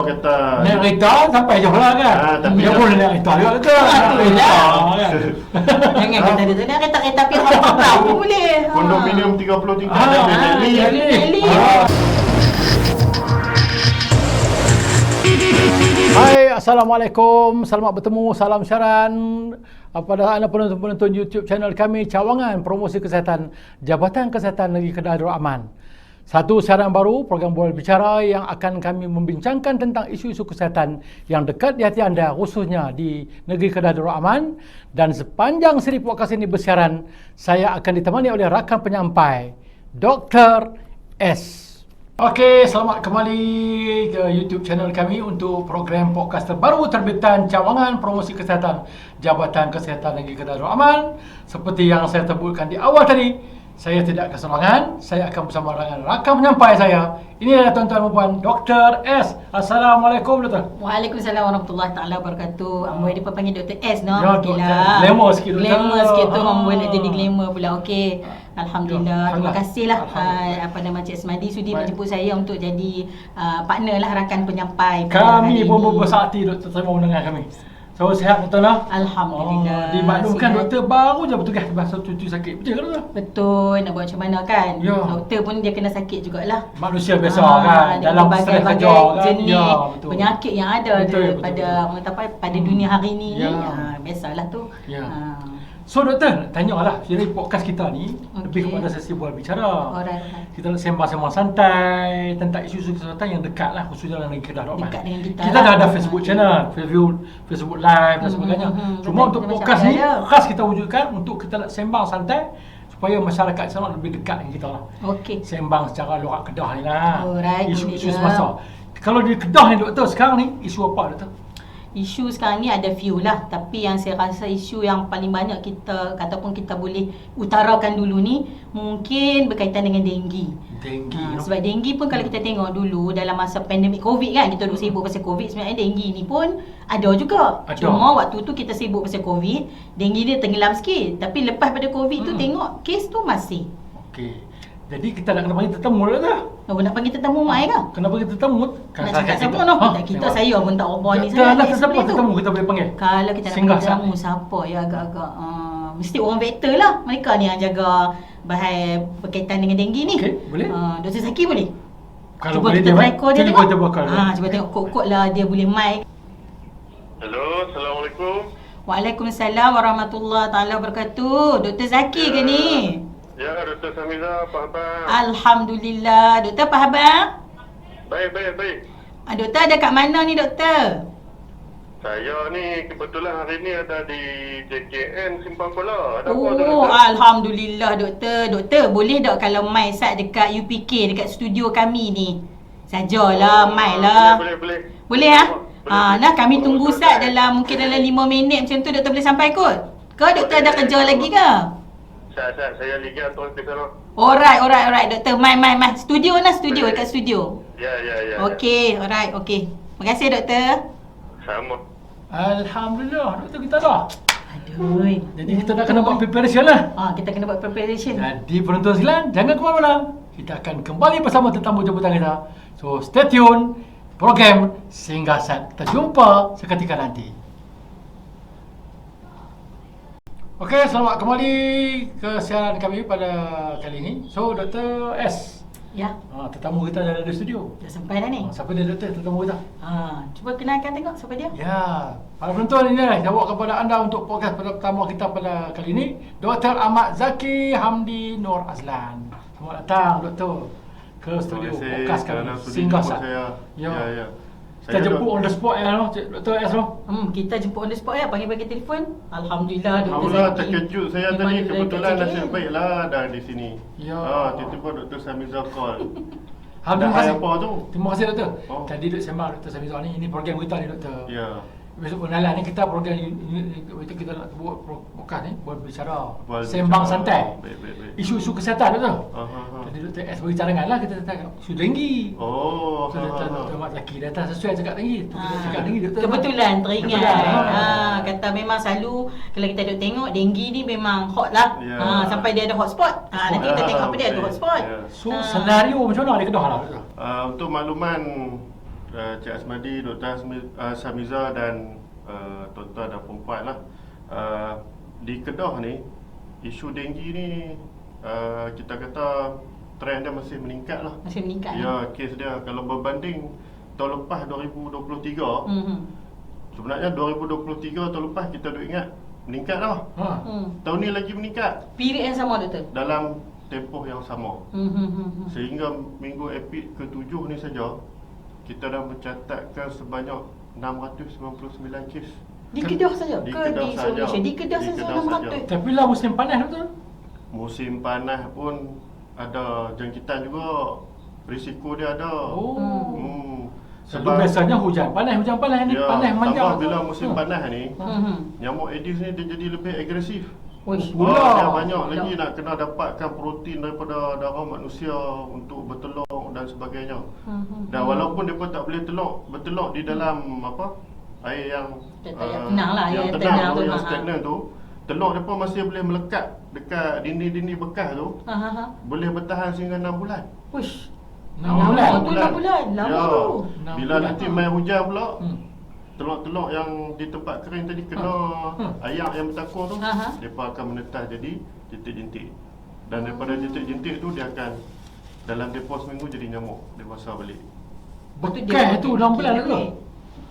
Kata naik kereta sampai jauh lah kan. tapi dia boleh naik kereta juga ke. Jangan kata dia tu nak kereta tapi apa pun boleh. kondominium 30 tingkat Jadi. Hai, Assalamualaikum. Selamat bertemu. Salam syaran pada anda penonton-penonton YouTube channel kami, Cawangan Promosi Kesihatan Jabatan Kesihatan Negeri Kedah Darul Aman. Satu siaran baru, program Bola Bicara yang akan kami membincangkan tentang isu-isu kesihatan yang dekat di hati anda, khususnya di negeri Kedah Darul Aman. Dan sepanjang siri podcast ini bersiaran, saya akan ditemani oleh rakan penyampai, Dr. S. Okey, selamat kembali ke YouTube channel kami untuk program podcast terbaru terbitan Cawangan Promosi Kesihatan Jabatan Kesihatan Negeri Kedah Darul Aman. Seperti yang saya sebutkan di awal tadi, saya tidak keserangan, saya akan bersama dengan rakan penyampai saya. Ini adalah tuan-tuan dan puan, Dr. S. Assalamualaikum, Doktor. Waalaikumsalam warahmatullahi taala wabarakatuh. Amboi dia panggil Dr. S no. Ya, Doktor. Glamour sikit, Doktor. Glamour sikit tu amboi nak jadi glamour pula. Okey. Alhamdulillah. Terima kasihlah apa nama Cik Asmadi sudi menjemput saya untuk jadi partner lah rakan penyampai. Kami pun berbesar hati, Doktor, terima mendengar kami. So, sihat, Doktor lah? Alhamdulillah. Dimaklumkan Doktor baru je bertugas masa cuti sakit. Betul ke, Doktor? Betul. Nak buat macam mana kan? Ya. Doktor pun dia kena sakit jugalah. Manusia biasa kan, dalam stres kerja kan. Jenis Ya, betul. penyakit yang ada Betul, pada betul. orang kata apa, pada dunia hari ni. Ya. Biasalah tu. Ya. So, Doktor, tanyalah, jadi podcast kita ni lebih kepada sesi bola bicara. Alright. Kita nak sembang-sembang santai tentang isu-isu kesihatan yang dekat lah, khususnya dalam negeri Kedah Darul Aman. Dekat dengan kita Kita lah. dah ada Facebook channel, Facebook live dan sebagainya. Cuma untuk Betul, podcast ni, macam ada. khas kita wujudkan untuk kita nak sembang santai supaya masyarakat sana lebih dekat dengan kita lah. Okey. Sembang secara lorak Kedah ni lah. Alright, Isu-isu boleh semasa. Kalau di Kedah ni, Doktor, sekarang ni isu apa, Doktor? Isu sekarang ni ada few lah, tapi yang saya rasa isu yang paling banyak kita ataupun kita boleh utarakan dulu ni mungkin berkaitan dengan denggi. Denggi. Sebab denggi pun kalau kita tengok dulu dalam masa pandemik Covid kan, kita duk sibuk pasal Covid, sebenarnya denggi ni pun ada juga. Ada. Cuma waktu tu kita sibuk pasal Covid, denggi dia tenggelam sikit. Tapi lepas pada Covid tu tengok kes tu masih. Okey. Jadi kita nak kena panggil tetamu lah dah. Nak panggil tetamu mai ke? Kenapa kita tetamu? Nak cakap siapa no? Kita saya pun tak ubah ni Kita sangat. nak siapa tetamu kita boleh panggil? Kalau kita nak Singgah panggil tetamu siapa ya agak-agak mesti orang vektor lah. Mereka ni yang jaga bahaya berkaitan dengan denggi ni. Okey, boleh. Dr. Zaki boleh? Kalau Cuba boleh kita try call dia tengok. Cuba call. Cuba tengok kod-kod lah dia boleh mic. Hello, Assalamualaikum. Waalaikumsalam warahmatullahi taala wabarakatuh. Dr. Zaki ke ni? Ya, Dr. Samiza, apa khabar? Alhamdulillah. Doktor apa khabar? Baik. Doktor ada kat mana ni doktor? Saya ni kebetulan hari ni ada di JKN Simpang Kuala. Ada apa tu, Oh, Doktor? alhamdulillah doktor. Doktor, boleh tak kalau mai sat dekat UPK dekat studio kami ni? Sajalah, mai lah. Boleh. Boleh ah? Boleh. Nah kami tunggu sat dalam mungkin dalam 5 minit macam tu doktor boleh sampai kot. Ke doktor ada kerja lagi ke? Saya lagi atur di sana. Alright doktor. Mai. Studio Boleh. dekat studio. Ya. Okey, alright, okey. Terima kasih doktor. Sama. Alhamdulillah, Doktor kita dah. Aduh. Jadi kita dah kena buat preparation lah. Kita kena buat preparation. Jadi penonton sekalian, jangan ke mana-mana. Kita akan kembali bersama tetamu jemputan kita. So stay tune. Program Singgah Sat. Kita jumpa seketika nanti. Okey, selamat kembali ke siaran kami pada kali ini. So, Dr. S. Ya, Tetamu kita dah ada di studio. dah sampai dah ni. Siapa dia, Doktor? Tetamu kita. Cuba kenalkan tengok siapa dia. Ya, para penonton ini saya bawa kepada anda untuk podcast pertama kita pada kali ini, Dr. Ahmad Zaki Hamdi Nur Azlan. Selamat datang, Doktor, ke studio podcast kami. Singgah Sat. Ya. Kita jemput on the spot ya, Dr. S. Kita jemput on the spot ya, panggil telefon. Alhamdulillah Dr. Alhamdulillah, Zaki. terkejut saya Memang tadi. dia Kebetulan dekat nasib JKN. baiklah dah di sini. Ya. Tiba-tiba Dr. Samiza call. Terima kasih. Apa tu? Terima kasih, Doktor. Oh. Tadi Dr. Sembang Dr. Samizah ni, ini program kita ni, Doktor. Ya. Besok pengenalan ni kita program kita nak buat podcast ni, buat bicara, Buat sembang bicara. santai. Baik. Isu-isu kesihatan, Doktor. Aha. Jadi Dr. S bagi cadangan lah kita tentang isu denggi. Oh. So, Dr. Ahmad Zaki datang sesuai cakap denggi. Kita cakap denggi, Doktor. Kebetulan teringat. Kebetulan. Kata memang selalu kalau kita duk tengok denggi ni memang hot lah. Ya. Sampai dia ada hotspot. Nanti kita tengok apa dia ada hotspot. Ya. So, senario macam mana di Kedah lah, Doktor? Untuk makluman Cik Asmadi, Dr. Samiza dan tuan-tuan dan perempuan lah. Di Kedah ni, isu denggi ni kita kata trend dia masih meningkat lah. Masih meningkat. Ya, kes dia kalau berbanding tahun lepas 2023, sebenarnya 2023 tahun lepas kita duk ingat meningkat dah. Tahun ni lagi meningkat Period yang sama, Doktor? dalam tempoh yang sama. Sehingga minggu epid ke-7 ni saja kita dah mencatatkan sebanyak 699 kes. Di Kedah saja Di ke Kedah di saja. seluruh Malaysia? Di Kedah Di saja Kedah 600. Tapi lah musim panas betul. Musim panas pun ada jangkitan juga, risiko dia ada. Sebab biasanya hujan panas ni ya, panas manjang. tambah bila musim panas ni, nyamuk Aedes ni dia jadi lebih agresif. Uish. Dia banyak lagi nak kena dapatkan protein daripada darah manusia untuk bertelur dan sebagainya. Dan walaupun dia pun tak boleh bertelur di dalam air yang tenang lah, yang yang tenang tenang tu, tu, yang stagnan tu, telur dia pun masih boleh melekat dekat dinding-dinding bekas tu. Boleh bertahan sehingga 6 bulan. Uish. 6 bulan. Tu 6 bulan. Lama Ya. tu. Bila nanti main hujan pula, telur-telur yang di tempat kering tadi kena ayak yang bertakung tu, mereka akan menetas jadi jentik-jentik. Dan daripada jentik-jentik tu dia akan dalam tempoh seminggu jadi nyamuk, dia besar balik. Bekas tu 6 bulan tu.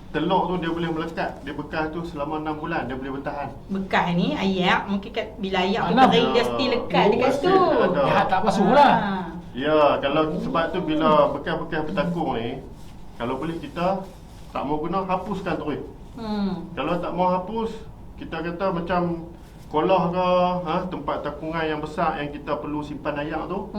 Telur tu dia boleh melekat, dia bekas tu selama 6 bulan dia boleh bertahan. Bekas ni ayak, mungkin bila ayak tu Mana? kering dia still lekat dekat Masih situ. ada. Ya, tak basuh lah. Ya, kalau sebab tu bila bekas-bekas bertakung ni, kalau boleh kita tak mau guna, hapuskan terus. Kalau tak mau hapus, kita kata macam kolah ke, tempat takungan yang besar yang kita perlu simpan ayak tu,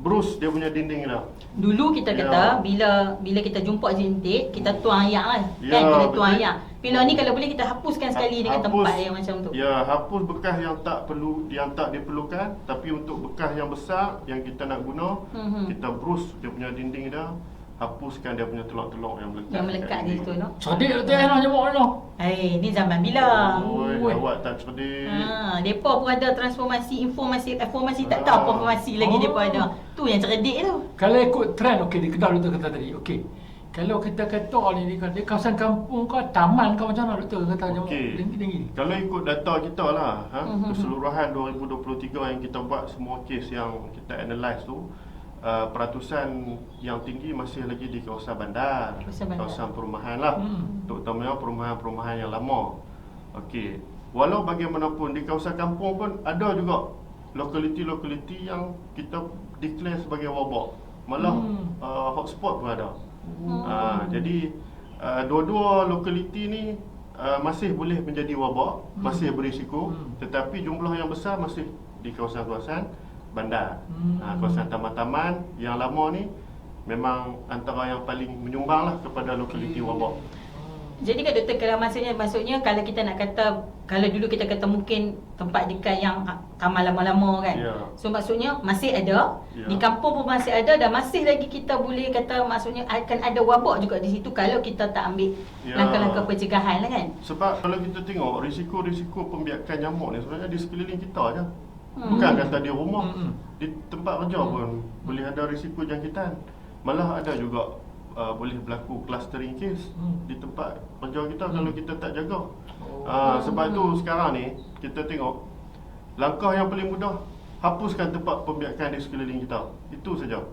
brus dia punya dinding dah. Dulu kita kata bila kita jumpa jentik, kita tuang ayak kan. Kan kita tuang betul. ayak. Bila ni kalau boleh kita hapuskan sekali dengan tempat yang macam tu. Ya, hapus bekas yang tak perlu, yang tak diperlukan. Tapi untuk bekas yang besar yang kita nak guna, kita brus dia punya dinding dah, hapuskan dia punya telur-telur yang melekat. Yang melekat di situ no. Cerdik tu lah nyamuk tu. Ni zaman bila? Oi, awak tak cerdik. Depa pun ada transformasi informasi tak tahu apa informasi lagi depa ada. Tu yang cerdik tu. Kalau ikut trend okey di Kedah doktor kata tadi. Okey. Kalau kita kata ni di kawasan kampung ke taman ke macam mana doktor kata nyamuk tinggi-tinggi. Kalau ikut data kita lah, keseluruhan 2023 yang kita buat semua kes yang kita analyse tu, peratusan yang tinggi masih lagi di kawasan bandar, kawasan perumahan lah, terutamanya perumahan-perumahan yang lama. Okey, walau bagaimanapun di kawasan kampung pun ada juga lokaliti-lokaliti yang kita declare sebagai wabak, malah hotspot pun ada. Jadi dua-dua lokaliti ni masih boleh menjadi wabak, masih berisiko, tetapi jumlah yang besar masih di kawasan-kawasan bandar. Kawasan taman-taman yang lama ni memang antara yang paling menyumbang lah kepada lokaliti wabak. Jadi kan doktor, kalau maksudnya kalau kita nak kata, kalau dulu kita kata mungkin tempat dekat yang kamar lama-lama kan. So maksudnya masih ada, di kampung pun masih ada, dan masih lagi kita boleh kata maksudnya akan ada wabak juga di situ kalau kita tak ambil langkah-langkah pencegahan lah kan. Sebab kalau kita tengok risiko-risiko pembiakan nyamuk ni sebenarnya di sekeliling kita aja. Bukan kata di rumah, di tempat kerja pun boleh ada risiko jangkitan. Malah ada juga boleh berlaku clustering case di tempat kerja kita kalau kita tak jaga. Sebab tu sekarang ni kita tengok langkah yang paling mudah, hapuskan tempat pembiakan di sekeliling kita. Itu saja.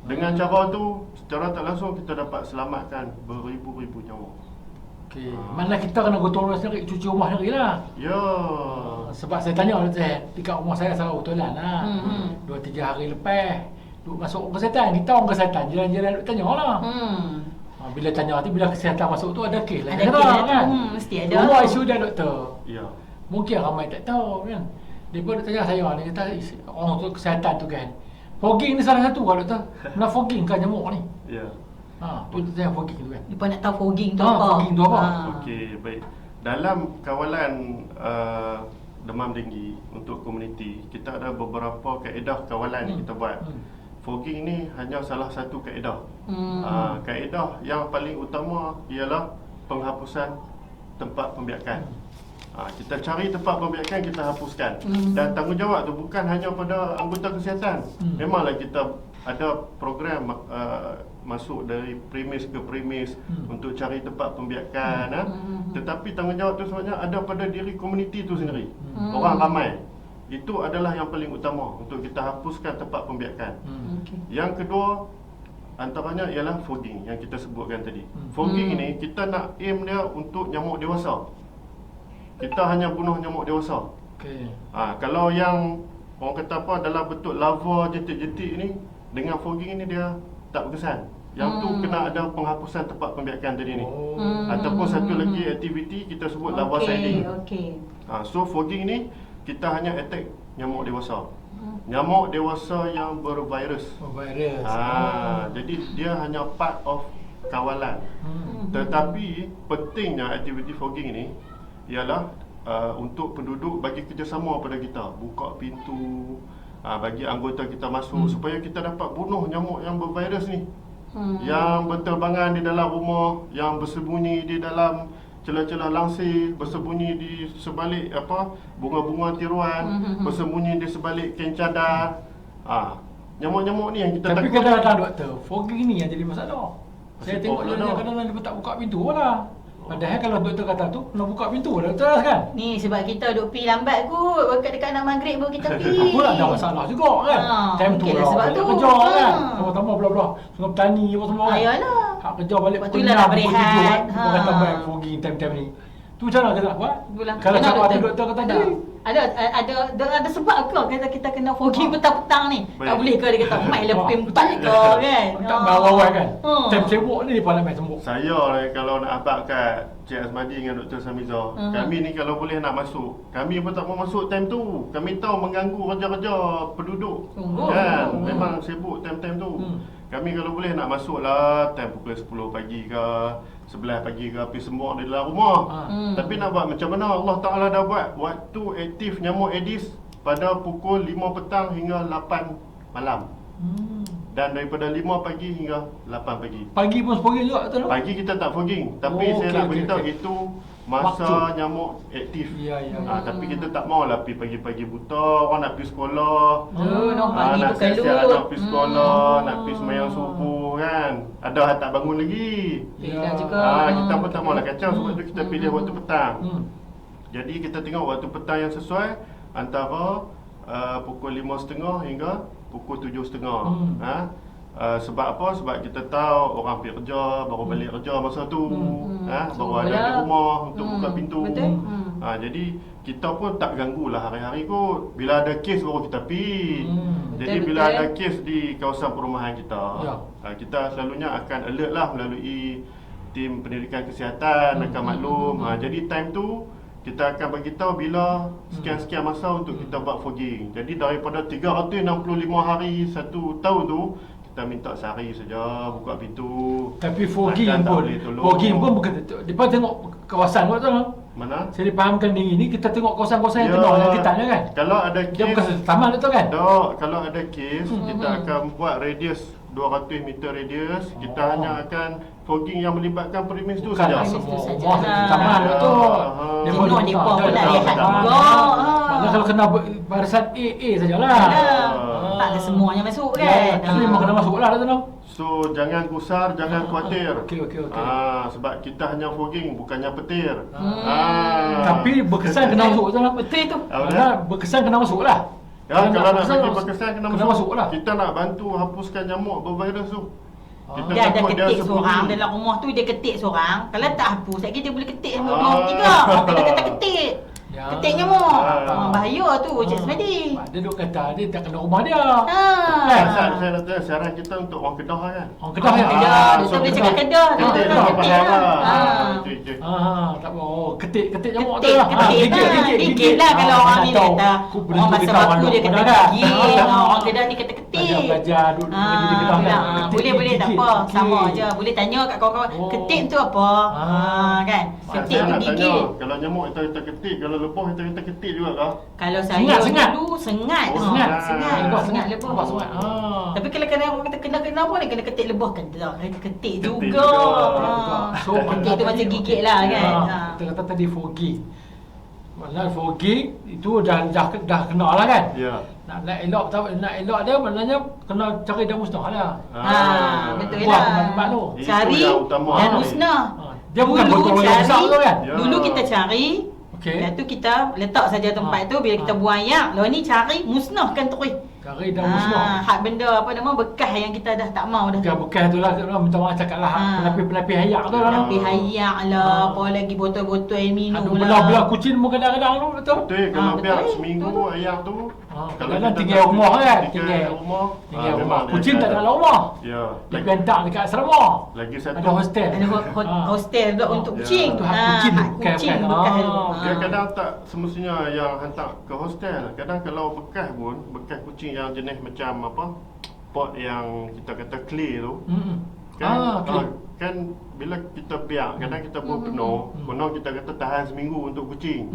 Dengan cara tu secara tak langsung kita dapat selamatkan beribu-ribu nyawa. Okey, mana kita kena gotong royong sendiri, cuci rumah sendiri lah. Ya. Sebab saya tanya dekat rumah saya sangat betulan lah. 2-3 hari lepas duk masuk orang kesihatan, kita orang kesihatan jiran-jiran duk tanya lah. Bila tanya nanti bila kesihatan masuk tu ada kes lah. Ada kes kan? Mesti ada. Semua isu dia doktor. Ya. Mungkin ramai tak tahu kan. Dia pun tanya saya, dia kata orang tu kesihatan tu kan. Fogging ni salah satu kan doktor. Nak fogging kan nyamuk ni. Ya. Tu tanya fogging tu kan. Depa nak tahu fogging tu apa. Fogging tu apa? Okey, baik. Dalam kawalan demam denggi untuk komuniti, kita ada beberapa kaedah kawalan yang kita buat. Fogging ni hanya salah satu kaedah. Kaedah yang paling utama ialah penghapusan tempat pembiakan. Kita cari tempat pembiakan, kita hapuskan. Dan tanggungjawab tu bukan hanya pada anggota kesihatan. Memanglah kita ada program masuk dari premis ke premis untuk cari tempat pembiakan. Tetapi tanggungjawab tu sebenarnya ada pada diri komuniti tu sendiri. Orang ramai. Itu adalah yang paling utama untuk kita hapuskan tempat pembiakan. Yang kedua, antaranya ialah fogging yang kita sebutkan tadi. Fogging ni kita nak aim dia untuk nyamuk dewasa. Kita hanya bunuh nyamuk dewasa. Kalau yang orang kata apa dalam bentuk lava jentik-jentik ni, dengan fogging ni dia tak berkesan. Yang tu kena ada penghapusan tempat pembiakan tadi ni. Ataupun satu lagi aktiviti kita sebut lava siding. So fogging ni kita hanya attack nyamuk dewasa. Nyamuk dewasa yang bervirus. Jadi dia hanya part of kawalan. Tetapi pentingnya aktiviti fogging ni ialah untuk penduduk bagi kerjasama pada kita, buka pintu, bagi anggota kita masuk supaya kita dapat bunuh nyamuk yang bervirus ni, yang berterbangan di dalam rumah, yang bersembunyi di dalam celah-celah langsir, bersembunyi di sebalik bunga-bunga tiruan, bersembunyi di sebalik kain cadar. Nyamuk-nyamuk ni yang kita Tapi takut. kadang-kadang doktor, fogging ni yang jadi masalah. Saya tengok dia kadang-kadang dia tak buka pintu lah. Padahal kalau doktor kata tu, nak buka pintu doktor kan? Ni sebab kita duk pi lambat kot. Dekat nak maghrib baru kita pi. Apa lah, ada masalah juga kan? Time tu lah, sebab balik tu kerja kan? Sama-sama belah-belah Sungai Petani apa semua kan? Ayalah. Hak kerja balik Lepas tu pukul lah 6, nak pukul 7 berehat. kan? Orang kata baik fogging time-time ni. Tu macam mana kita nak buat? Kalau Kena, cakap doktor kata ada. jadi Ada sebab ke kita kena fogging petang-petang ni? Baik. Tak boleh ke dia kata mai lebih 4 ke kan? tak berawal kan? Time sibuk ni dia main sibuk. Saya kalau nak abang kat Cik Azmadi dengan Dr. Samiza, kami ni kalau boleh nak masuk, kami pun tak mau masuk time tu. Kami tahu mengganggu kerja-kerja penduduk. Kan? Memang sibuk time-time tu. Kami kalau boleh nak masuk lah time pukul 10 pagi ke 11 pagi ke, pergi semua di dalam rumah. Tapi nak buat macam mana? Allah Ta'ala dah buat waktu aktif nyamuk Aedes pada pukul 5 petang hingga 8 malam. Dan daripada 5 pagi hingga 8 pagi. Pagi pun fogging juga betul tak? Pagi kita tak fogging, tapi saya nak beritahu itu masa Waktu. nyamuk aktif. Ya. Tapi kita tak mau lah pergi pagi-pagi buta, orang nak pergi sekolah. Pagi Nak tu siap-siap kalut. nak pergi sekolah, nak pergi sembahyang subuh kan. Ada yang tak bangun lagi. Yelah juga. Kita pun tak mau lah kacau, sebab tu kita pilih waktu petang. Jadi kita tengok waktu petang yang sesuai antara pukul 5.30 hingga pukul 7.30. Sebab apa? Sebab kita tahu orang pergi kerja, baru balik kerja masa tu. Baru ada di rumah untuk buka pintu. Betul. Jadi kita pun tak ganggulah hari-hari kot. Bila ada kes baru kita pergi. Jadi Betul, bila betul. ada kes di kawasan perumahan kita, kita selalunya akan alert lah melalui tim pendidikan kesihatan, akan maklum. Jadi time tu kita akan bagi tahu bila sekian-sekian masa untuk kita buat fogging. Jadi daripada 365 hari satu tahun tu, kita minta sehari saja buka pintu. Tapi fogging Makan tak pun, boleh tolong. fogging pun bukan depa tengok kawasan betul tak? Mana? Saya dipahamkan diri ni kita tengok kawasan-kawasan yang Ya. penuh yang ketatnya kan? Kalau ada Dia bukan kes, taman betul kan? tak, kalau ada kes, kita akan buat radius 200 meter radius. Kita hanya akan fogging yang melibatkan premis tu Bukan saja. lah Premis tu semua. saja. Wah, taman Ya. betul. Jenuh pun- dia pun nak betul, rehat betul. juga. Maknanya kalau kena barisan AA sajalah. Tak ada semuanya masuk Ya, kan? tapi memang kena masuk lah tu. So jangan gusar, jangan khawatir. Okey. Sebab kita hanya fogging, bukannya petir. Tapi berkesan kena masuk betul tak? Betul tu. Maknanya berkesan kena masuk lah. Ya, kalau nak bagi berkesan kena masuk lah. Kita nak bantu hapuskan nyamuk bervirus tu. Kita Dia ada takut ketik sembunyi. seorang dalam rumah tu, dia ketik seorang. Kalau tak hapus, lagi dia boleh ketik sama dua orang tiga. Kita kata ketik. Ya. Ketik nyamuk. Bahaya tu Cik Semadi. Dia duk kata dia tak kena rumah dia. Saya nak tanya saran kita untuk orang Kedah kan. Orang Kedah ya. Kedah. Kita boleh cakap Kedah. Ketik lah, Ketik faham lah. lah. Itu. Tak apa. Oh, ketik nyamuk tu Ketik, lah. Gigit lah kalau orang ni dia kata. Orang bahasa baku dia kata gigit. Orang Kedah ni kata ketik. Belajar duduk di Kedah kan. Boleh tak apa. Sama je. Boleh tanya kat kawan-kawan. Ketik tu apa? Kan? Ketik Saya tu nak tanya, gigit. kalau nyamuk kita ketik, kalau lepas kita ketik juga kah? Kalau saya Sengat. dulu sengat. Oh, Sengat sengat. lebah. Sengat. Tapi kalau orang kata kena pun dia kena ketik lebah kan. Ketik juga. juga. So, Ketik tu macam gigit lah kan. Kita kata tadi fogging. Maknanya fogging itu dah kena lah kan. Ya. Nak elok dia maknanya kena cari dia musnah lah. Betul Buat lah. tempat tu. Itu Cari yang utama dan ni. musnah. Dia bukan botol yang besar tu kan. Ya. Dulu kita cari, Okey. lepas tu kita letak saja tempat tu, bila kita buang air, lalu ni cari musnahkan terus. Cari dan musnah. Hak benda apa nama bekas yang kita dah tak mau dah. Bekas tu lah minta maaf cakap lah. Pelapis-pelapis ayak tu lah. Tapi ayak lah, apa lagi botol-botol air minum Ada lah. belah-belah kucing pun kadang-kadang tu betul. Betul, kalau betul. biar Betul. seminggu ayam tu. Kadang-kadang kita tinggal tak- rumah kan. Tinggal rumah. Tinggal rumah. memang dia Kucing tak akan- ada dalam rumah. Ya. Dia hantar dekat asrama. Lagi satu. Ada hostel. Ada hostel pula untuk Ya. kucing. Tu hak kucing, hak bukan- kucing bukan. bekas tu. Dia kadang tak semestinya yang hantar ke hostel. Kadang kalau bekas pun, bekas kucing yang jenis macam apa, pot yang kita kata clay tu, kan, clay. kan bila kita biar, kadang kita buat penuh, kita kata tahan seminggu untuk kucing.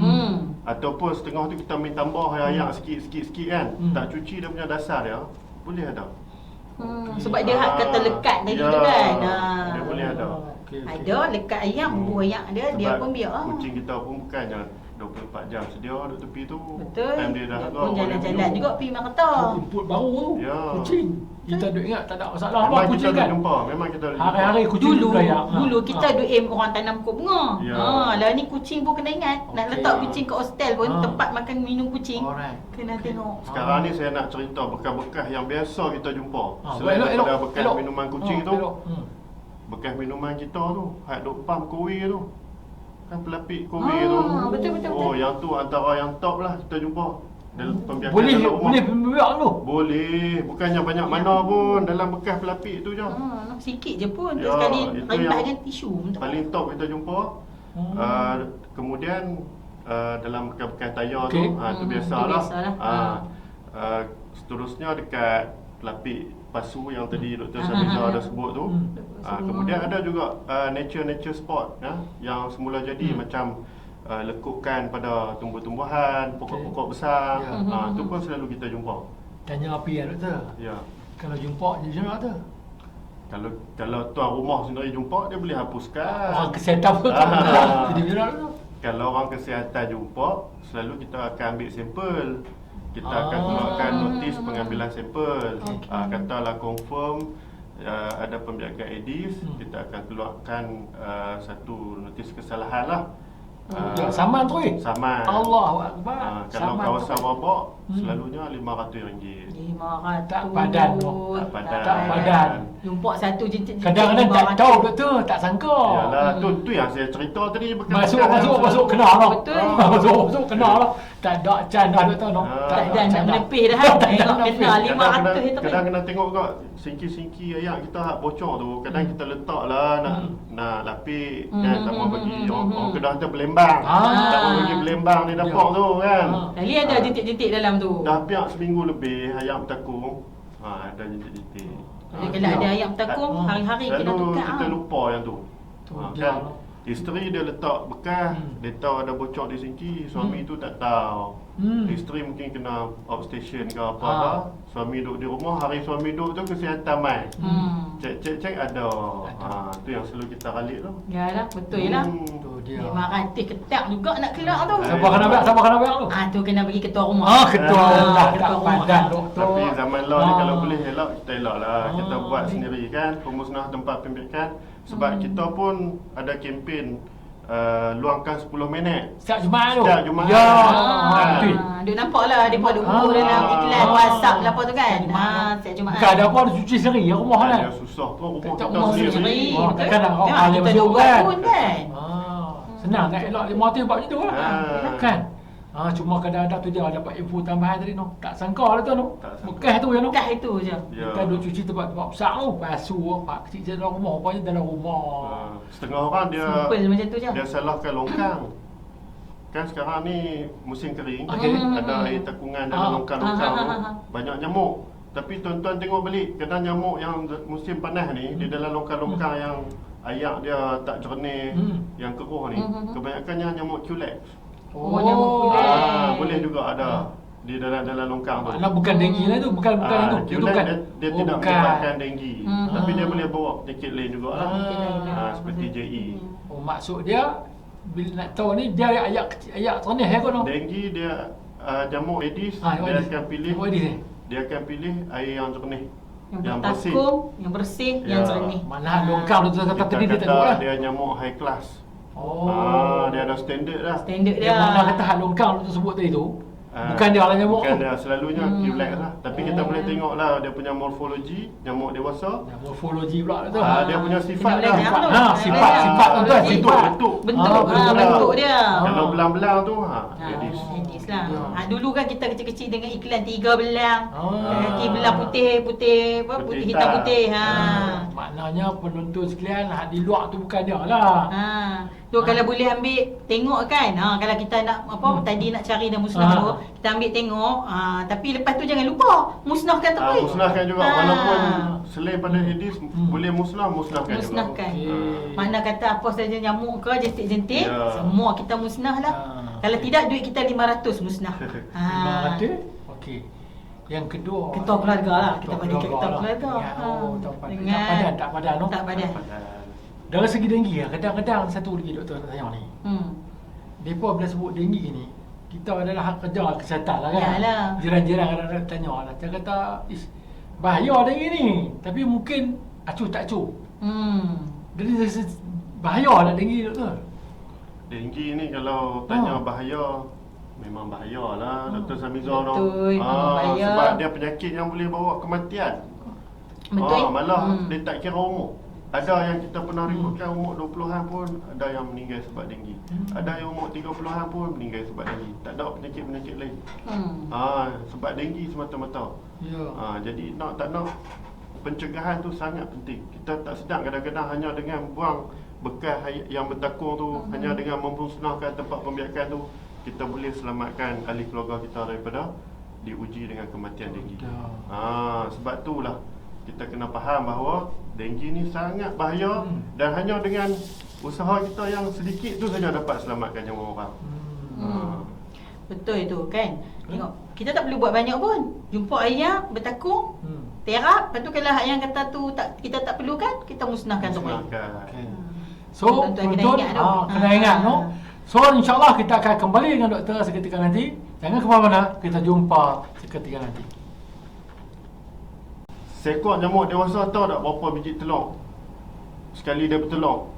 Ataupun setengah tu kita ambil tambah ayak sikit-sikit kan, tak cuci dia punya dasar dia, boleh ada. Sebab dia hak kata lekat tadi tu kan. Dia boleh ada. Ada lekat ayak, bumbu ayak dia pun biar lah. Kucing kita pun bukannya 24 jam sedia duduk tepi tu. Betul. Time dia dah Dia agak pun jalan-jalan juga pergi makan kata. Input baru tu. Ya. Kucing. Kita duk ingat tak ada masalah apa Memang kita kucing dah kan. jumpa, memang kita dah jumpa. Hari-hari kucing Dulu, belayak. dulu kita duk aim orang tanam pokok bunga. Ya. Lah ni kucing pun kena ingat. Nak Okey. letak kucing ke hostel pun, Ha. tempat makan minum kucing. Alright. Kena tengok. Sekarang ni saya nak cerita bekas-bekas yang biasa kita jumpa. elok, Selain elok, daripada bekas elok. minuman kucing tu, elok. bekas minuman kita tu, hak duk pump kowe tu. Kan pelapik kowe Ah, tu. betul, betul, Oh, betul. yang tu antara yang top lah kita jumpa. Dalam pembiakan Boleh dalam rumah. boleh pembiak tu. Boleh, bukannya banyak mana pun dalam bekas pelapik tu je. Sikit je pun. Ya, Terus sekali itu rimbat yang dengan tisu. Paling top kita jumpa. Kemudian dalam bekas-bekas tayar Okey. tu, tu tu biasalah. biasalah. Seterusnya dekat pelapik pasu yang tadi Dr. Sabiza ada sebut tu. Kemudian ada juga nature spot yang semula jadi macam lekukan pada tumbuh-tumbuhan, pokok-pokok besar. Ya. Tu pun selalu kita jumpa. Tanya api ya doktor. Ya. Kalau jumpa je macam mana tu? Kalau tuan rumah sendiri jumpa, dia boleh hapuskan. Orang kesihatan pun tak Ah. jadi macam mana tu? Kalau orang kesihatan jumpa, selalu kita akan ambil sampel. Kita akan keluarkan notis pengambilan sampel. Katalah confirm ada pembiakan Aedes, kita akan keluarkan satu notis kesalahan lah. Ya, saman tu Saman. Allahu Akbar. Kalau Saman kawasan tu. wabak, selalunya RM500. RM500. Tak padan tu. Tak padan. Tak padan. Jumpa satu jentik. Kadang-kadang tak tahu doktor, tak sangka. Yalah, tu yang saya cerita tadi. Masuk kena lah. Betul. Masuk kena lah. Tak ada can dah doktor no. Tak ada nak menepis dah. Tak ada Tengok nak kena menepis. RM500 itu. Kadang kena tengok juga singki-singki ayak kita hak bocor tu. Kadang kita letak lah nak lapik kan, tak mau bagi orang Kedah tu berlembang. Tak mau bagi berlembang di dapur tu kan. Kali ada jentik-jentik dalam tu. Dah piak seminggu lebih ayam bertakung. Ada jentik-jentik. Jadi kalau ada ayam bertakung, hari-hari kena Selalu tukar. kita lupa yang tu. Tu Kan. dia lah. Isteri dia letak bekas, dia tahu ada bocor di singki, suami tu tak tahu. Isteri mungkin kena outstation ke apa-apa. Suami duduk di rumah, hari suami duduk tu kesihatan mai. Cek ada. Tu yang selalu kita ralik tu. Yalah, betul lah. Tu dia. RM500 ketak juga nak keluar tu. Siapa kena biar tu? Tu kena bagi ketua rumah. Ketua rumah tak ketua rumah. padan doktor. Tapi zaman law ni kalau boleh elok, kita elok lah. Kita buat sendiri kan, pemusnah tempat pembiakan. Sebab kita pun ada kempen luangkan 10 minit. Setiap Jumaat tu. Setiap Jumaat. Ya. Betul. Dia nampak lah dia pada umur dalam iklan WhatsApp lah apa tu kan. Setiap Jumaat. Bukan ada apa, ada cuci sendiri rumah kan. Dia susah pun rumah Tak kita rumah sendiri. sendiri. Kadang-kadang orang Tengok, ahli kita masuk duk buat kan. pun kan. Senang nak elok 5 tu buat macam tu lah. Kan? Cuma kadang-kadang tu dia dapat info tambahan tadi no. Tak sangka lah tu no. Tak sangka. Bekas tu ya no. Bekas itu je. Ya. Kita duk cuci tempat-tempat besar tu. Pasu, pak kecil je dalam rumah. Rupanya dalam rumah. Setengah orang dia Simple macam tu je. dia salahkan longkang. Kan sekarang ni musim kering, Okey. ada air takungan dalam longkang-longkang tu, banyak nyamuk. Tapi tuan-tuan tengok balik, kadang nyamuk yang musim panas ni, di dalam longkang-longkang yang ayak dia tak jernih, yang keruh ni, kebanyakannya nyamuk culex. Nyamuk kulit. Boleh juga ada di dalam longkang tu. Maknanya bukan denggi lah tu. Bukan itu. Itu Culex bukan. dia tidak bukan. menyebabkan denggi, tapi dia boleh bawa penyakit lain juga lah. Penyakit lain lah. Seperti JE. Maksud dia bila nak tahu ni dia ayak ternih ya kono. Denggi dia jamuk Aedes, dia akan pilih dia akan pilih air yang jernih. Yang bertakung, yang bersih, yang jernih. Mana longkang tu kata tadi dia tak kata ada. dia nyamuk high class. Dia ada standard dah. Standard dia. Yang mana kata hak longkang tu sebut tadi tu. Bukan dia lah nyamuk. Bukan dia, selalunya Q-lax lah. Tapi kita boleh tengok lah dia punya morfologi, nyamuk dewasa. Morfologi pula tu. Dia punya sifat Kita boleh lah. tengok tu. Sifat tu kan. Bentuk dia. Kalau belang-belang tu Aedes. Aedes lah. Dulu kan kita kecil-kecil dengan iklan 3 belang. Kaki belang putih apa? Putih hitam putih. Maknanya penonton sekalian di luar tu bukan dia lah. Tu kalau boleh ambil tengok kan. Kalau kita nak tadi nak cari dah musnah tu, kita ambil tengok. Tapi lepas tu jangan lupa musnahkan tu. Musnahkan juga walaupun selain pada Aedes boleh musnahkan juga. Mana kata apa saja nyamuk ke jentik-jentik, semua kita musnah lah. Kalau tidak duit kita 500 musnah. 500? Okey. Yang kedua, ketua keluarga lah. Kita bagi ketua keluarga. Tak padan. Tak padan. Dari segi denggi kadang-kadang satu lagi doktor nak tanya ni. Depa bila sebut denggi ni, kita adalah hak kerja kesihatan lah kan. Yalah. Jiran-jiran kadang-kadang tanya lah. Dia kata, bahaya denggi ni. Tapi mungkin acuh tak acuh. Jadi bahaya lah denggi doktor. Denggi ni kalau tanya bahaya, memang bahaya lah Dr. Samizah. Betul, bahaya. Sebab dia penyakit yang boleh bawa kematian. Betul. Malah dia tak kira umur. Ada yang kita pernah rekodkan umur 20-an pun ada yang meninggal sebab denggi. Ada yang umur 30-an pun meninggal sebab denggi. Tak ada penyakit-penyakit lain. Sebab denggi semata-mata. Jadi nak tak nak pencegahan tu sangat penting. Kita tak sedang kadang-kadang hanya dengan buang bekas yang bertakung tu, hanya dengan memusnahkan tempat pembiakan tu, kita boleh selamatkan ahli keluarga kita daripada diuji dengan kematian denggi. Sebab itulah kita kena faham bahawa denggi ni sangat bahaya dan hanya dengan usaha kita yang sedikit tu saja dapat selamatkan nyawa orang. Betul itu kan. Tengok, kita tak perlu buat banyak pun. Jumpa air bertakung, terap, lepas tu kalau yang kata tu kita tak perlukan, kita musnahkan semua. So, penonton kena ingat tu. So, insyaAllah kita akan kembali dengan doktor seketika nanti. Jangan ke mana-mana, kita jumpa seketika nanti. Seekor nyamuk dewasa tahu tak berapa biji telur sekali dia bertelur?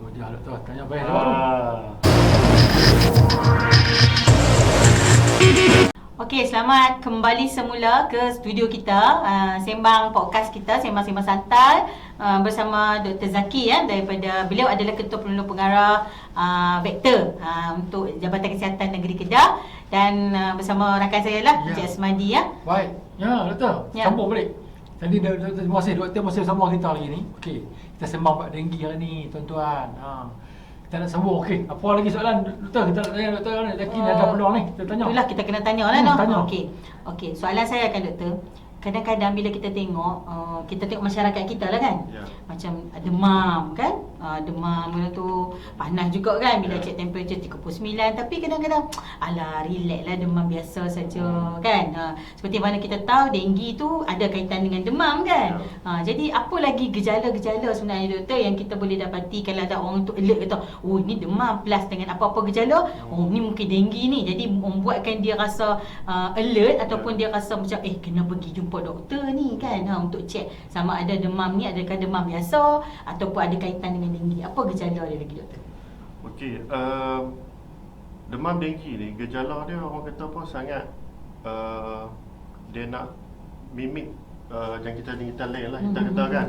Tu dia doktor, tanya baik jawab tu. Okey, selamat kembali semula ke studio kita, sembang podcast kita, sembang-sembang santai bersama Dr. Zaki daripada beliau adalah Ketua Penolong Pengarah Vektor untuk Jabatan Kesihatan Negeri Kedah dan bersama rakan saya lah Encik Asmadi Baik. Ya, doktor. Sambung balik. Tadi doktor masih bersama kita lagi ni. Okey, kita sembang Pak denggi hari ni, tuan-tuan. Kita nak sambung. Okey, apa lagi soalan doktor? Kita nak tanya doktor ni. Zaki ada peluang ni. Kita tanya. Itulah kita kena tanya lah tanya. Okey, soalan saya akan doktor. Kadang-kadang bila kita tengok masyarakat kita lah kan, macam demam kan, demam benda tu panas juga kan bila check temperature 39, tapi kadang-kadang alah relax lah, demam biasa saja kan. Seperti mana kita tahu denggi tu ada kaitan dengan demam kan. Jadi apa lagi gejala-gejala sebenarnya doktor yang kita boleh dapati kalau ada orang tu alert kata, oh ni demam plus dengan apa-apa gejala, oh ni mungkin denggi ni, jadi membuatkan dia rasa alert ataupun dia rasa macam kena pergi jumpa doktor ni kan, untuk cek sama ada demam ni adakah demam biasa ataupun ada kaitan dengan denggi. Apa gejala dia lagi doktor? Okey, demam denggi ni gejala dia orang kata apa sangat dia nak mimik jangkitan-jangkitan lain lah kita kata kan.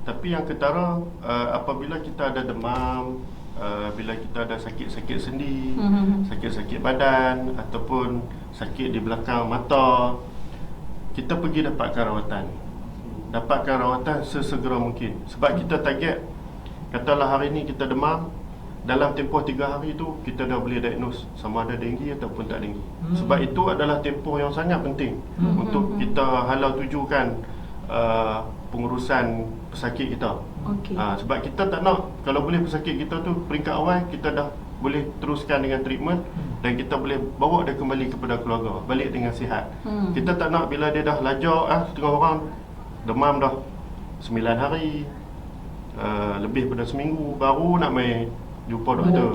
Tapi yang ketara apabila kita ada demam, bila kita ada sakit-sakit sendi, sakit-sakit badan ataupun sakit di belakang mata, kita pergi dapatkan rawatan sesegera mungkin. Sebab kita target, katalah hari ni kita demam, dalam tempoh 3 hari tu kita dah boleh diagnose sama ada denggi ataupun tak denggi. Sebab itu adalah tempoh yang sangat penting untuk kita halau tujukan pengurusan pesakit kita. Sebab kita tak nak, kalau boleh pesakit kita tu peringkat awal kita dah boleh teruskan dengan treatment dan kita boleh bawa dia kembali kepada keluarga, balik dengan sihat. Kita tak nak bila dia dah lajak, setengah orang demam dah 9 hari, lebih pada seminggu baru nak mai jumpa doktor.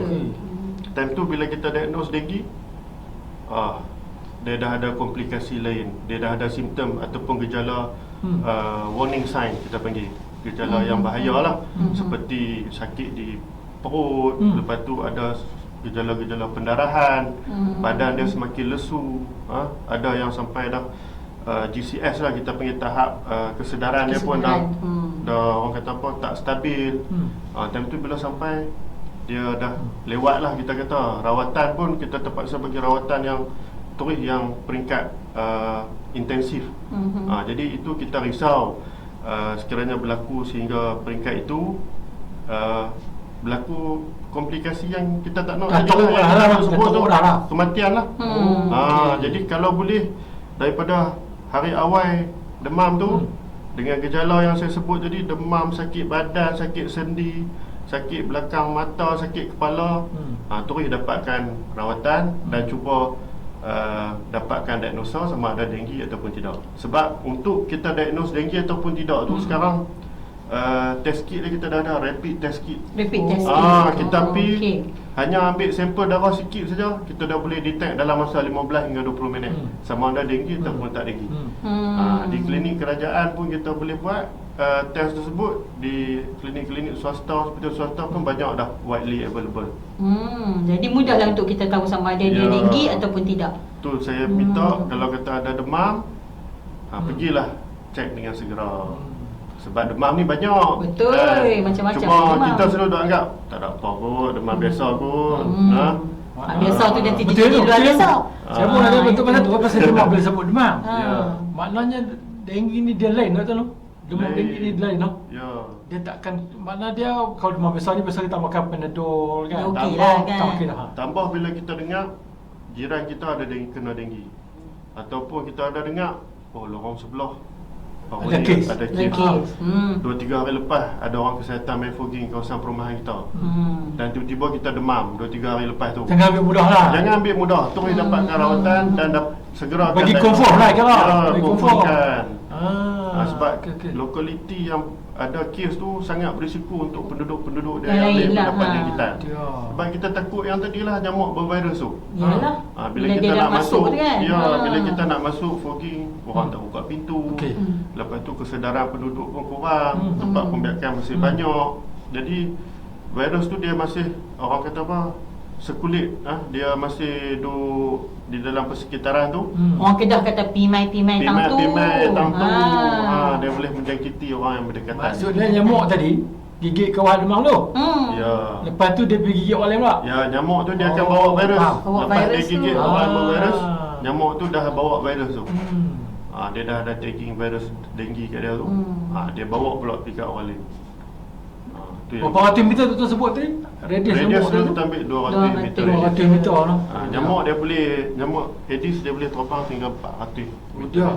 Time tu bila kita diagnose denggi, dia dah ada komplikasi lain, dia dah ada simptom ataupun gejala warning sign kita panggil, gejala yang bahaya lah, seperti sakit di perut, lepas tu ada gejala-gejala pendarahan, badan dia semakin lesu, ada yang sampai dah GCS lah, kita panggil tahap kesedaran dia pun dah orang kata apa, tak stabil. Time tu bila sampai dia dah lewat lah, kita kata rawatan pun kita terpaksa bagi rawatan yang terus, yang peringkat intensif. Jadi itu kita risau sekiranya berlaku sehingga peringkat itu berlaku komplikasi yang kita tak nak, kematian lah. Jadi kalau boleh daripada hari awal demam tu, dengan gejala yang saya sebut tadi, demam, sakit badan, sakit sendi, sakit belakang mata, sakit kepala, terus dapatkan rawatan dan cuba dapatkan diagnosa sama ada denggi ataupun tidak. Sebab untuk kita diagnose denggi ataupun tidak tu sekarang test kit dia kita dah ada, rapid test kit. Kita pergi hanya ambil sampel darah sikit saja, kita dah boleh detect dalam masa 15 hingga 20 minit sama ada denggi ataupun tak denggi. Di klinik kerajaan pun kita boleh buat test tersebut. Di klinik-klinik swasta, hospital swasta pun banyak dah widely available. Jadi mudahlah untuk kita tahu sama ada dia denggi ataupun tidak. Tu saya minta kalau kata ada demam, pergilah cek dengan segera. Sebab demam ni banyak. Betul, macam-macam. Cuma demam. kita selalu dah anggap tak ada apa kot, demam biasa kot. Biasa tu nanti jadi luar biasa. Saya pun ada betul pasal tu, pasal demam bila sebut demam. Maknanya denggi ni dia lain tak tahu. Demam denggi ni dia lain tau. Dia takkan, makna dia kalau demam biasa ni biasa kita makan Panadol kan. Okey lah kan. Tak okey dah. Tambah bila kita dengar jiran kita ada kena denggi, ataupun kita ada dengar lorong sebelah ada kes. Ada kes. 2-3 hari lepas ada orang kesihatan main fogging kawasan perumahan kita. Dan tiba-tiba kita demam 2-3 hari lepas tu. Jangan ambil mudah lah. Jangan ambil mudah. Terus dapatkan rawatan dan segera bagi confirm lah kan. Bagi confirm. Sebab lokaliti yang ada kes tu sangat berisiko untuk penduduk-penduduk dia yang dapat jangkitan. Sebab kita takut yang tadilah nyamuk bervirus tu. Yalah. Bila kita nak masuk kan? Bila kita nak masuk fogging, orang tak buka pintu. Lepas tu kesedaran penduduk pun kurang, tempat pembiakan masih banyak. Jadi virus tu dia masih, orang kata apa, sekulit, dia masih duduk di dalam persekitaran tu. Orang Kedah kata pimai tang tu. Dia boleh menjangkiti orang yang berdekatan. Maksudnya nyamuk tadi gigit kawan demam tu. Lepas tu dia pergi gigit orang lain pula. Nyamuk tu dia akan bawa virus. Lepas dia gigit orang yang bervirus, nyamuk tu dah bawa virus tu. Dia dah ada tagging virus denggi kat dia tu. Dia bawa pula pergi kat orang lain. Berapa ratus meter tu sebut tadi? Radius tu ambil 200 meter. 200 meter lah. Nyamuk dia boleh, nyamuk Aedes dia boleh terbang hingga 400 meter.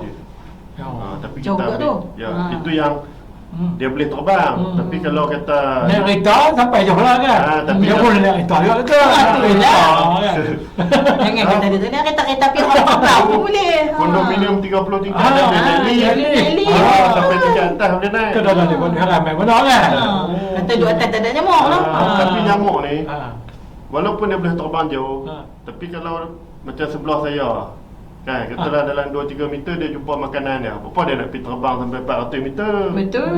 Tapi kita ambil, itu yang dia boleh terbang. Tapi kalau kata naik kereta sampai jauh lah kan. Tapi dia boleh naik kereta juga ke? Jangan kata dia naik kereta api orang terbang pun boleh. Kondominium 30 tingkat jadi sampai tingkat atas boleh naik. Kau dah boleh buat ramai benar kan? Kata duduk atas tak ada nyamuk lah. Tapi nyamuk ni walaupun dia boleh terbang jauh, tapi kalau macam sebelah saya kan, katalah dalam 2-3 meter dia jumpa makanan dia, apa dia nak pergi terbang sampai 400 meter? Betul.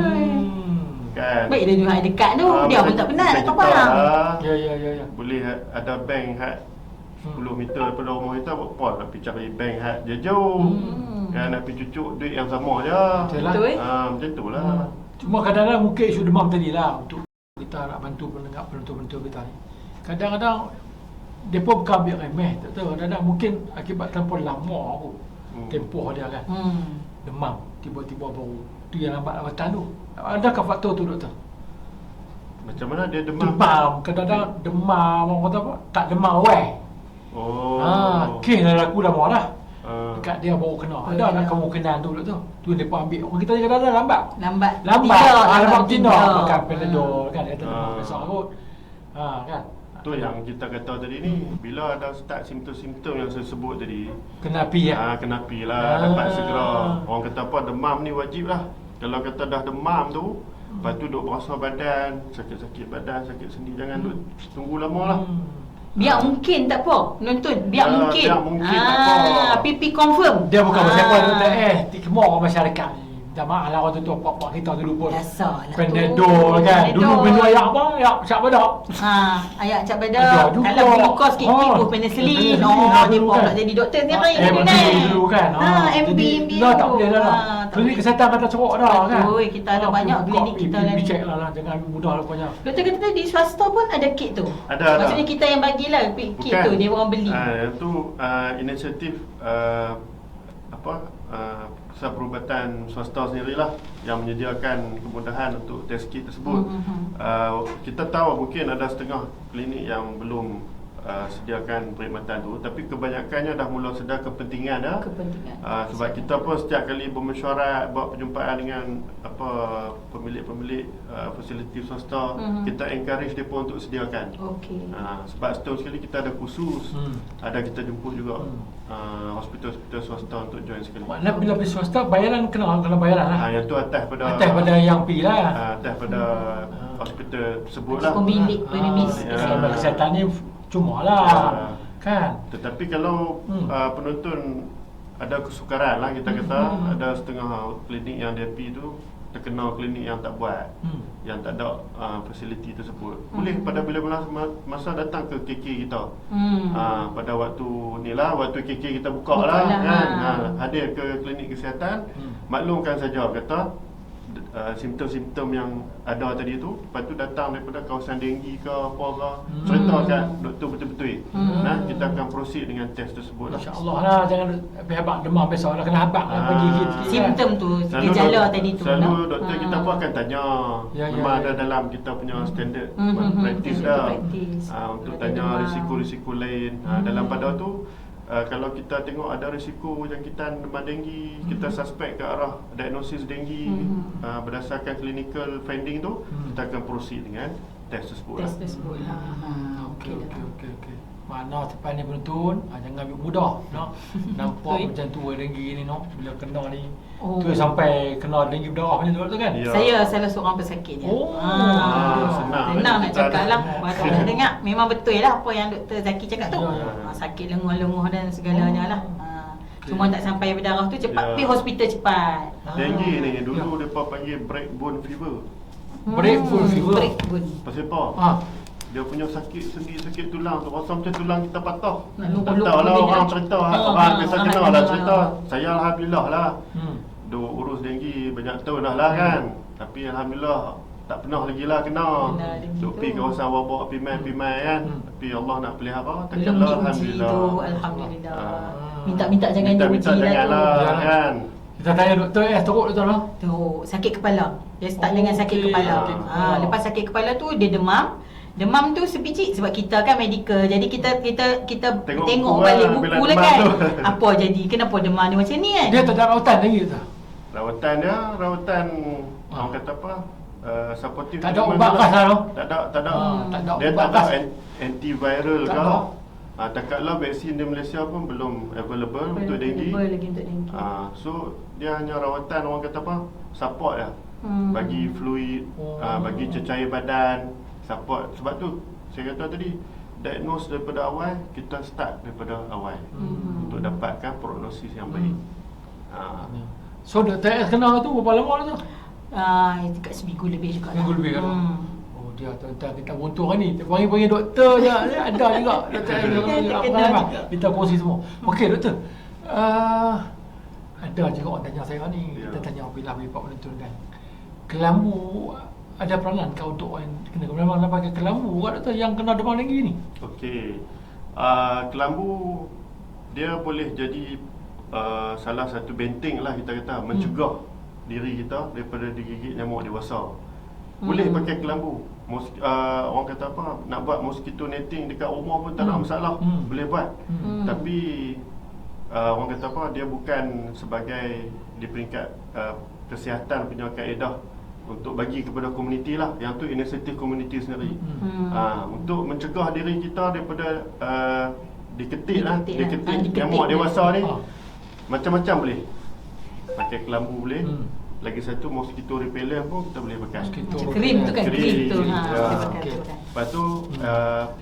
Kan? Baik dia duduk dekat tu, dia pun tak penat nak terbang. Ya. Boleh ada bank hat 10 meter daripada rumah kita, apa nak pergi cari bank hat dia jauh. Kan nak pergi cucuk duit yang sama je. Betul. Macam tu lah. Cuma kadang-kadang mungkin isu demam tadi lah, untuk kita nak bantu pendengar-penonton kita ni. Kadang-kadang dia pun bukan ambil remeh, tak tahu. Kadang-kadang mungkin akibat terlalu lama pun tempoh dia kan. Demam, tiba-tiba baru. Tu yang lambat rawatan tu. Adakah faktor tu doktor? Macam mana dia demam? Demam, kadang-kadang demam, orang kata apa? Tak demam weh. Kes dah laku lama dah. Dekat dia baru kena. Ada nak kemungkinan tu doktor. Tu dia pun ambil. Orang kita kadang-kadang lambat. Lambat betina. Makan Panadol kan, dia tak demam biasa kot. Kan. Tu yang kita kata tadi ni, bila ada start simptom-simptom yang saya sebut tadi, kena pi kena pi lah, dapat segera. Orang kata apa, demam ni wajib lah. Kalau kata dah demam tu, Lepas tu duk berasa badan, sakit-sakit badan, sakit sendi, jangan duk tunggu lama lah. Biar mungkin tak apa penonton, biar mungkin. Biar mungkin tak apa. PP confirm. Dia bukan siapa doktor kemau masyarakat ni. Minta maaf lah waktu tu pak-pak kita dulu pun. Biasalah tu. Panadol kan. Dulu minum ayak apa? Ayak cap badak. Ayak cap Ada badak. juga. Kalau glucos sikit-sikit penicillin. Dia pun nak jadi doktor ni hari ni. Dulu kan. MB. Dah tak boleh dah. Klinik kesihatan kata cerok dah kan. Betul, kita ada banyak klinik kita lah. Check lah, jangan ambil mudah rupanya. Doktor kata tadi swasta pun ada kit tu. Ada. Maksudnya kita yang bagilah kit tu, dia orang beli. Itu inisiatif Pusat Perubatan Swasta sendirilah yang menyediakan kemudahan untuk test kit tersebut. Kita tahu mungkin ada setengah klinik yang belum sediakan perkhidmatan tu, tapi kebanyakannya dah mula sedar kepentingan dah. Sebab kita pun setiap kali bermesyuarat, buat perjumpaan dengan pemilik-pemilik fasiliti swasta, kita encourage mereka untuk sediakan. Sebab setahun sekali kita ada kursus, ada kita jemput juga hospital-hospital swasta untuk join sekali. Maknanya bila pergi swasta bayaran kena bayaran lah. Yang tu atas pada yang pergi lah. atas pada hospital tersebut lah. Pemilik kesihatan ni cuma lah kan. Tetapi kalau penonton ada kesukaran lah, kita kata ada setengah klinik yang dia pergi tu terkena klinik yang tak buat, yang tak ada fasiliti tersebut, boleh pada bila masa datang ke KK kita, pada waktu ni lah, waktu KK kita buka lah kan, hadir ke klinik kesihatan, maklumkan saja kata simptom-simptom yang ada tadi tu, lepas tu datang daripada kawasan denggi ke apa ke, cerita kat doktor betul-betul. Kita akan proceed dengan test tersebut lah. InsyaAllah lah, jangan habak demam besok lah, kena habak lah pergi gitu. Simptom tu, gejala tadi tu. Selalu doktor kita pun akan tanya, memang ada dalam kita punya standard practice dah, untuk tanya risiko-risiko lain. Dalam pada tu kalau kita tengok ada risiko jangkitan demam denggi, kita suspek ke arah diagnosis denggi, berdasarkan clinical finding tu, kita akan proceed dengan test tersebut. Okey. Mana tepat ni penonton, jangan ambil mudah, no. Nampak macam tu denggi ni, no. Bila kena ni, tu sampai kena denggi berdarah macam tu kan? Ya. Saya salah seorang pesakit je. Senang nak cakap lah. Baru nak dengar, memang betul lah apa yang Dr. Zaki cakap tu. Sakit lenguh-lenguh dan segalanya lah. Cuma tak sampai berdarah tu, cepat pergi hospital cepat. Denggi ni dulu mereka panggil breakbone fever. Breakbone fever. Pasal apa? Dia punya sakit sendi, sakit tulang tu, rasa macam tulang kita patah. Nak Tak tahu lah orang cerita, orang biasa kenal lah cerita. Saya Alhamdulillah lah, duk urus denggi banyak tahun dah lah kan. Tapi Alhamdulillah tak pernah lagi lah kena. Duk pergi kawasan wabak pimai kan. Tapi Allah nak pelihara, tak kena Alhamdulillah. Minta jangan diuji lah kan. Kita tanya doktor, teruk doktor lah. Teruk, sakit kepala. Dia start dengan sakit kepala. Lepas sakit kepala tu dia demam. Demam tu sebiji sebab kita kan medical. Jadi kita tengok balik buku lah kan. Apa jadi? Kenapa demam dia macam ni kan? Dia tak ada rawatan lagi tak? Rawatan orang kata apa? Supportive. Tak ada ubat khas lah. Tak ada. Dia tak ada antiviral ke. Takkanlah vaksin di Malaysia pun belum available untuk denggi. So dia hanya rawatan, orang kata apa? Support lah. Bagi fluid, bagi cecair badan, support. Sebab tu saya kata tadi, diagnose daripada awal, kita start daripada awal untuk dapatkan prognosis yang baik. So Dr. S kena tu berapa lama tu? Dekat seminggu lebih juga. Seminggu lebih kan? Oh dia tuan-tuan, kita buntung ni. Panggil doktor je. Ada juga Dr. S pengalaman. Kita kongsi semua. Okey doktor. Ada juga orang tanya saya ni. Kita tanya bila Pak menentu kan. Kelambu ada peranan kau untuk orang kena memang nak pakai kelambu kat doktor yang kena demam denggi ni? Okey. Kelambu dia boleh jadi salah satu benteng lah, kita kata mencegah diri kita daripada digigit nyamuk dewasa. Boleh pakai kelambu. Orang kata apa, nak buat mosquito netting dekat rumah pun tak ada masalah. Boleh buat. Tapi orang kata apa, dia bukan sebagai di peringkat kesihatan punya kaedah untuk bagi kepada komuniti lah. Yang tu inisiatif komuniti sendiri. Untuk mencegah diri kita daripada diketik nyamuk dewasa ni, macam-macam boleh. Pakai kelambu boleh, lagi satu mosquito repellent pun kita boleh pakai. Krim tu kan, krim tu. Ya. Boleh pakai, Okey. boleh pakai. Lepas tu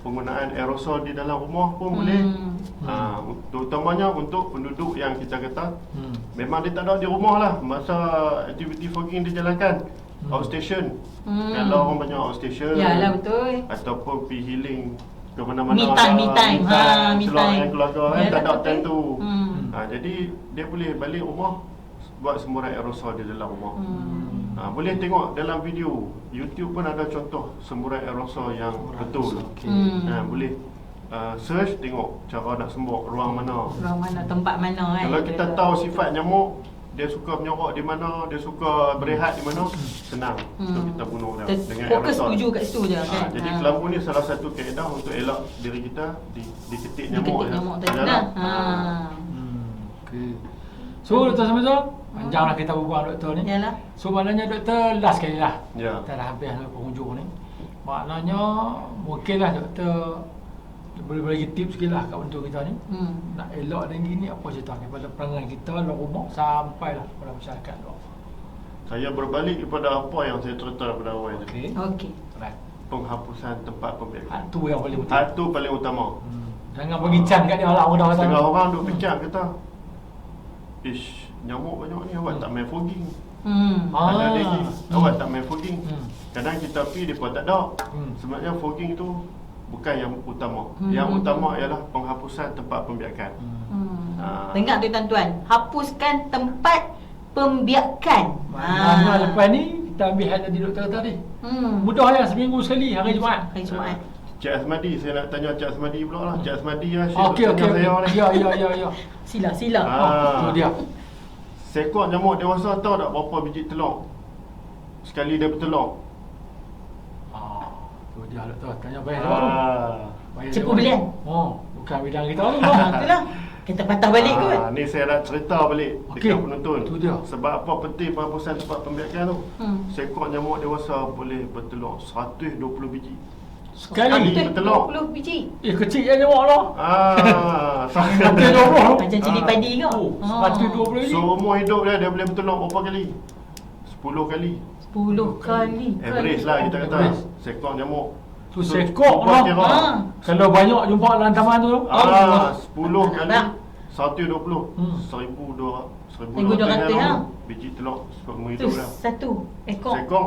penggunaan aerosol di dalam rumah pun boleh. Terutamanya untuk penduduk yang kita kata memang dia tak ada di rumah lah masa aktiviti fogging dijalankan. Outstation. Kalau orang banyak outstation. Yalah, betul. Ataupun pergi healing ke mana-mana. Me time. Me Keluar time. dengan keluarga kan, Yalah, tak ada betul. time tu. Hmm. Jadi dia boleh balik rumah buat semburan aerosol di dalam rumah. Boleh tengok dalam video YouTube pun ada contoh semburan aerosol yang betul. Boleh search tengok cara nak sembur ruang mana. Ruang mana, tempat mana kan. Kalau kita tahu sifat nyamuk, dia suka menyorok di mana, dia suka berehat di mana, senang untuk kita bunuh dia dengan Fokus aerosol. tuju kat situ je kan. Jadi kelambu ni salah satu kaedah untuk elak diri kita diketik nyamuk. Diketik nyamuk tadi Yalah. lah. Okey. So Dr. Samizul, panjanglah kita berbual doktor ni. Yalah. So maknanya doktor last sekali lah. Ya. Kita dah habis penghujung ni. Maknanya mungkinlah doktor boleh bagi tips sikit lah kat untuk kita ni. Nak elak dengan gini apa cerita ni pada perangai kita dalam rumah sampailah pada masyarakat luar. Saya berbalik kepada apa yang saya cerita pada awal tadi. Okey. Right. Penghapusan tempat pembiakan. Itu yang paling penting. Itu paling utama. Jangan bagi can kat dia lah orang dah Setengah kata. orang duk fikir kata, ish, nyamuk banyak ni awak tak main fogging. Ada lagi, awak tak main fogging. Kadang kita pergi, mereka tak ada. Sebenarnya fogging tu bukan yang utama. Yang utama ialah penghapusan tempat pembiakan. Dengar tu tuan-tuan, hapuskan tempat pembiakan. Mana lepas ni kita ambil hal tadi doktor tadi. Mudah ya, seminggu sekali hari Jumaat. Hari Jumaat. Cik Asmadi, saya nak tanya Cik Asmadi pula lah. Cik Asmadi lah, Okey. saya ni. Ya. Sila. Tu dia. Seekor nyamuk dewasa tahu tak berapa biji telur sekali dia bertelur? Tu dia doktor tanya bayar baru. Cepu belian. Bukan bidang kita tu. Itulah. Kita patah balik kot. Ni saya nak cerita balik Okey, dekat penonton. tu dia. Sebab apa penting penghapusan tempat pembiakan tu? Seekor nyamuk dewasa boleh bertelur 120 biji. Sekali. bertelur. 20 biji. Kecil je nyamuk lah. 120. Macam cili padi ke? 120 biji. Seumur hidup dia boleh bertelur berapa kali? 10 kali. 10 kali. Average lah kita kata. Average. Seekor nyamuk. Tu sekok lah. kira. Kalau banyak jumpa dalam taman tu. 10 kali Abang. 120. 1,200 lah. biji telur seumur Tu hidup dah. satu ekor. Seekor.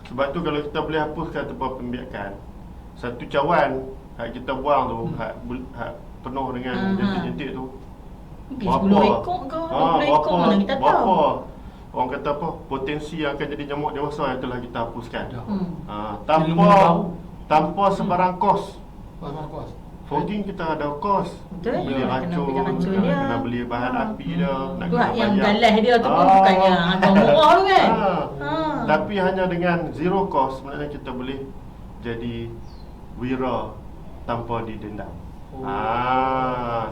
Sebab tu kalau kita boleh hapuskan tempat pembiakan, satu cawan hak kita buang tu, hak penuh dengan jentik-jentik tu. 10 ekor ke 20 ekor mana kita tahu. Berapa orang kata apa, potensi yang akan jadi nyamuk dewasa yang telah kita hapuskan. Tanpa sebarang kos. Kos. Fogging kita ada kos. Betul. Beli Kena racun, beli racun dia. kena beli bahan api dia, nak Tu kena yang bayar. galas dia tu pun bukannya harga murah tu kan. Tapi hanya dengan zero cost sebenarnya kita boleh jadi wira tanpa didenda.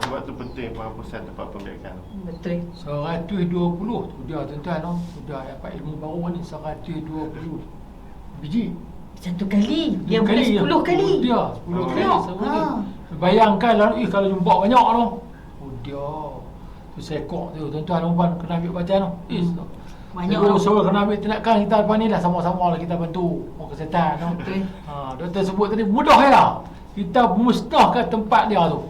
Sebab tu penting penghapusan tempat pembiakan. Betul. 120 tu dia tuan-tuan tu. Sudah dapat ilmu baru ni 120 biji. Satu kali. Dia boleh 10 kali. Dia 10 kali. Tengok. Bayangkan lah, kalau jumpa banyak tu. Dia. Tu sekok tu tuan-tuan umpan kena ambil perhatian tu. Banyak tu. lah. So kena ambil tindakan kita lepas ni lah sama-sama lah kita bantu orang kesihatan tu. Betul. Doktor sebut tadi mudah ya. Kita musnahkan tempat dia tu.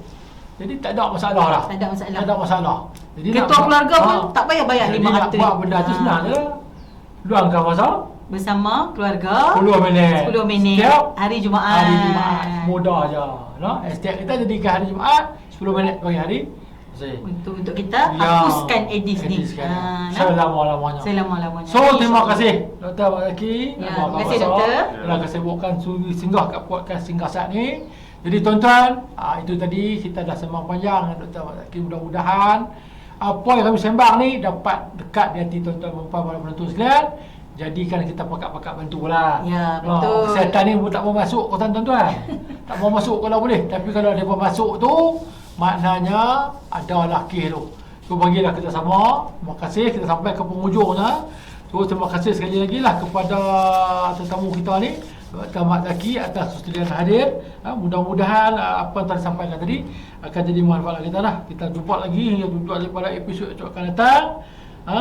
Jadi tak ada masalah lah. Tak ada masalah. Tak ada masalah. Jadi Ketua keluarga pun tak payah bayar jadi 500. nak buat benda tu senang je. Luangkan masa Bersama keluarga 10 minit. 10 minit Setiap hari Jumaat. hari Jumaat. Mudah je. No? Setiap kita jadikan hari Jumaat 10 minit pagi hari. Untuk kita hapuskan Aedes ni. Selama-lamanya. Selama-lamanya. So terima kasih Dr. Abang Zaki. Terima kasih doktor. Telah kesibukan singgah kat podcast Singgah Saat ni. Jadi tuan-tuan, itu tadi kita dah sembang panjang dengan Dr. Abang Zaki. Mudah-mudahan apa yang kami sembang ni dapat dekat di hati tuan-tuan dan para penonton sekalian. Jadikan kita pakat-pakat bantulah. Ya, betul. Kesihatan ni tak mau masuk kau tuan-tuan. Tak mau masuk kalau boleh. Tapi kalau dia pun masuk tu, maknanya adalah kes tu. So bagilah kita sama. Terima kasih, kita sampai ke penghujungnya. So terima kasih sekali lagi lah kepada tetamu kita ni, Dr. Ahmad Zaki atas kesediaan hadir. Mudah-mudahan apa yang telah disampaikan tadi akan jadi manfaat kita lah. Kita jumpa lagi hingga jumpa lagi pada episod yang akan datang.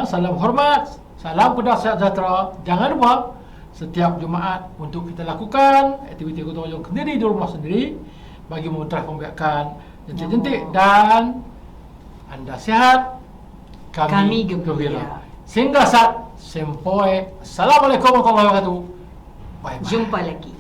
Salam hormat. Salam Kedah sejahtera. Jangan lupa setiap Jumaat untuk kita lakukan aktiviti gotong royong sendiri di rumah sendiri bagi memudah pembiakan jentik-jentik dan anda sihat, kami gembira. Sehingga saat sempoi. Assalamualaikum warahmatullahi wabarakatuh. Bye bye. Jumpa lagi.